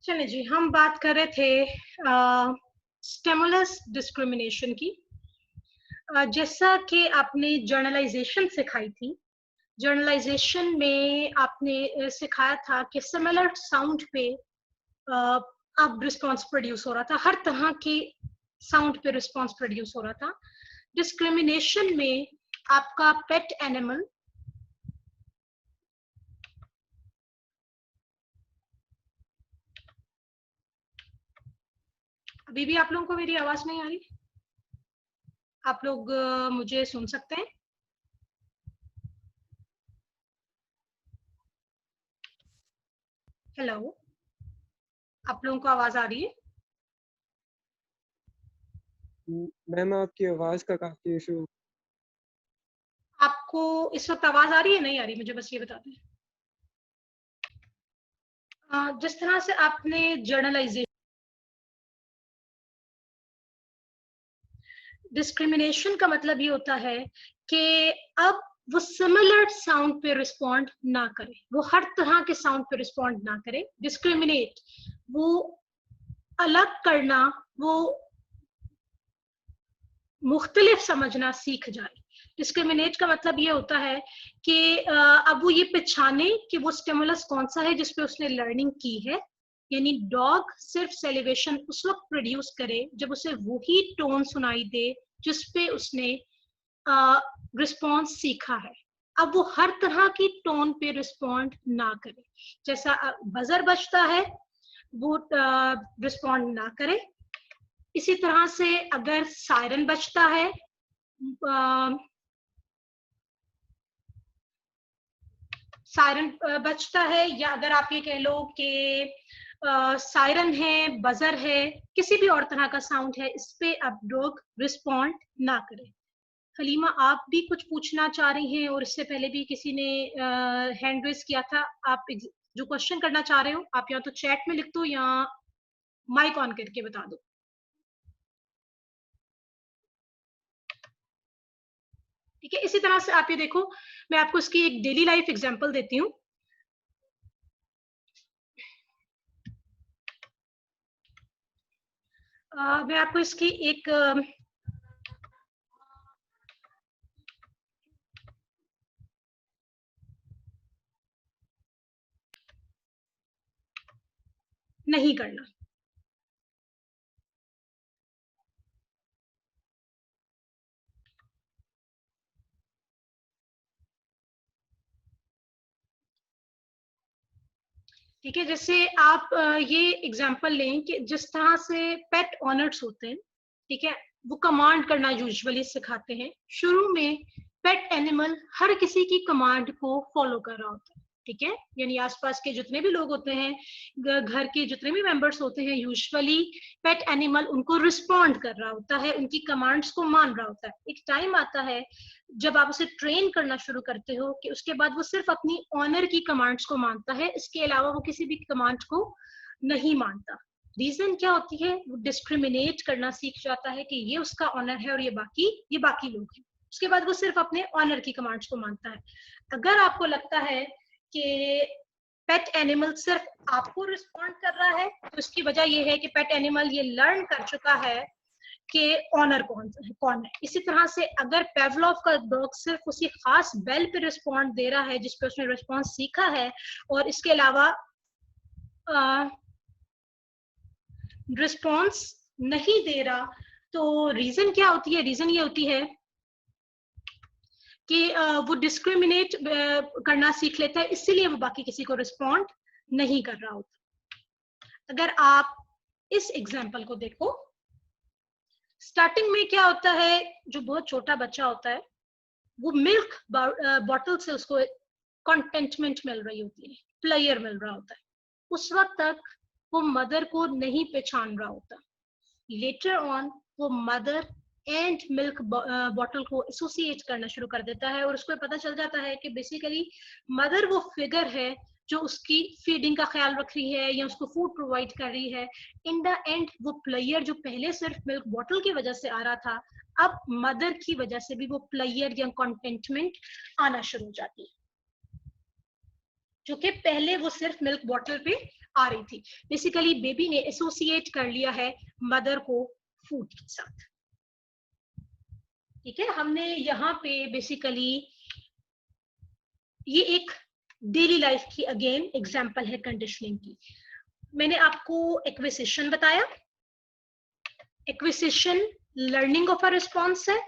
चलिए जी, हम बात कर रहे थे स्टिमुलस डिस्क्रिमिनेशन की। जैसा कि आपने जर्नलाइजेशन सिखाई थी, जर्नलाइजेशन में आपने सिखाया था कि सिमिलर साउंड पे अब रिस्पॉन्स प्रोड्यूस हो रहा था, हर तरह के साउंड पे रिस्पॉन्स प्रोड्यूस हो रहा था। डिस्क्रिमिनेशन में आपका पेट एनिमल अभी भी आप लोगों को मेरी आवाज नहीं आ रही? आप लोग मुझे सुन सकते हैं? हेलो, आप लोगों को आवाज आ रही है? मैम आपकी आवाज का काफी इशू। आपको इस वक्त आवाज आ रही है, नहीं आ रही? मुझे बस ये बता दें। जिस तरह से आपने जर्नलाइजेशन, डिस्क्रिमिनेशन का मतलब ये होता है कि अब वो सिमिलर साउंड पे रिस्पॉन्ड ना करे, वो हर तरह के साउंड पे रिस्पॉन्ड ना करे। डिस्क्रिमिनेट, वो अलग करना, वो मुख्तलिफ समझना सीख जाए। डिस्क्रिमिनेट का मतलब ये होता है कि अब वो ये पहचाने कि वो स्टिमुलस कौन सा है जिसपे उसने लर्निंग की है। यानी डॉग सिर्फ सेलिब्रेशन उस वक्त प्रोड्यूस करे जब उसे वही टोन सुनाई दे जिसपे उसने रिस्पॉन्स सीखा है। अब वो हर तरह की टोन पे रिस्पॉन्ड ना करे। जैसा बजर बजता है वो रिस्पॉन्ड ना करे। इसी तरह से अगर सायरन बजता है, सायरन बजता है, या अगर आप ये कह लो कि सायरन है, बजर है, किसी भी और तरह का साउंड है, इस पे अब डॉग रिस्पॉन्ड ना करे। हलीमा, आप भी कुछ पूछना चाह रही हैं और इससे पहले भी किसी ने हैंड रेज किया था। आप जो क्वेश्चन करना चाह रहे हो आप या तो चैट में लिख दो या माइक ऑन करके बता दो। ठीक है, इसी तरह से आप ये देखो, मैं आपको इसकी एक डेली लाइफ एग्जांपल देती हूँ। मैं आपको इसकी एक नहीं करना। ठीक है, जैसे आप ये एग्जांपल लें कि जिस तरह से पेट ऑनर्स होते हैं, ठीक है, वो कमांड करना यूजुअली सिखाते हैं। शुरू में पेट एनिमल हर किसी की कमांड को फॉलो कर रहा होता है। ठीक है, यानी आसपास के जितने भी लोग होते हैं, घर के जितने भी मेंबर्स होते हैं, यूजुअली पेट एनिमल उनको रिस्पॉन्ड कर रहा होता है, उनकी कमांड्स को मान रहा होता है। एक टाइम आता है जब आप उसे ट्रेन करना शुरू करते हो कि उसके बाद वो सिर्फ अपनी ऑनर की कमांड्स को मानता है, इसके अलावा वो किसी भी कमांड को नहीं मानता। रीजन क्या होती है? वो डिस्क्रिमिनेट करना सीख जाता है कि ये उसका ऑनर है और ये बाकी लोग हैं। उसके बाद वो सिर्फ अपने ऑनर की कमांड्स को मानता है। अगर आपको लगता है कि पेट एनिमल सिर्फ आपको रिस्पॉन्ड कर रहा है, तो इसकी वजह यह है कि पेट एनिमल ये लर्न कर चुका है कि ऑनर कौन है। इसी तरह से अगर पेवलॉव का डॉग सिर्फ उसी खास बेल पे रिस्पॉन्ड दे रहा है जिस पे उसने रिस्पॉन्स सीखा है और इसके अलावा रिस्पॉन्स नहीं दे रहा, तो रीजन क्या होती है? रीजन ये होती है कि वो डिस्क्रिमिनेट करना सीख लेता है, इसीलिए वो बाकी किसी को रिस्पॉन्ड नहीं कर रहा होता। अगर आप इस एग्जाम्पल को देखो, स्टार्टिंग में क्या होता है, जो बहुत छोटा बच्चा होता है वो मिल्क बॉटल से उसको कंटेंटमेंट मिल रही होती है, प्लेयर मिल रहा होता है। उस वक्त तक वो मदर को नहीं पहचान रहा होता। लेटर ऑन वो मदर एंड मिल्क बॉटल को एसोसिएट करना शुरू कर देता है और उसको पता चल जाता है कि बेसिकली मदर वो फिगर है जो उसकी फीडिंग का ख्याल रख रही है या उसको फूड प्रोवाइड कर रही है। इन द एंड वो प्लेयर जो पहले सिर्फ मिल्क बॉटल की वजह से आ रहा था, अब मदर की वजह से भी वो प्लेयर या कंटेंटमेंट आना शुरू हो जाती है, जो कि पहले वो सिर्फ मिल्क बॉटल पे आ रही थी। बेसिकली बेबी ने एसोसिएट कर लिया है मदर को फूड के साथ। ठीक है, हमने यहाँ पे बेसिकली ये एक डेली लाइफ की अगेन एग्जांपल है कंडीशनिंग की। मैंने आपको एक्विजिशन बताया, acquisition learning of a response है,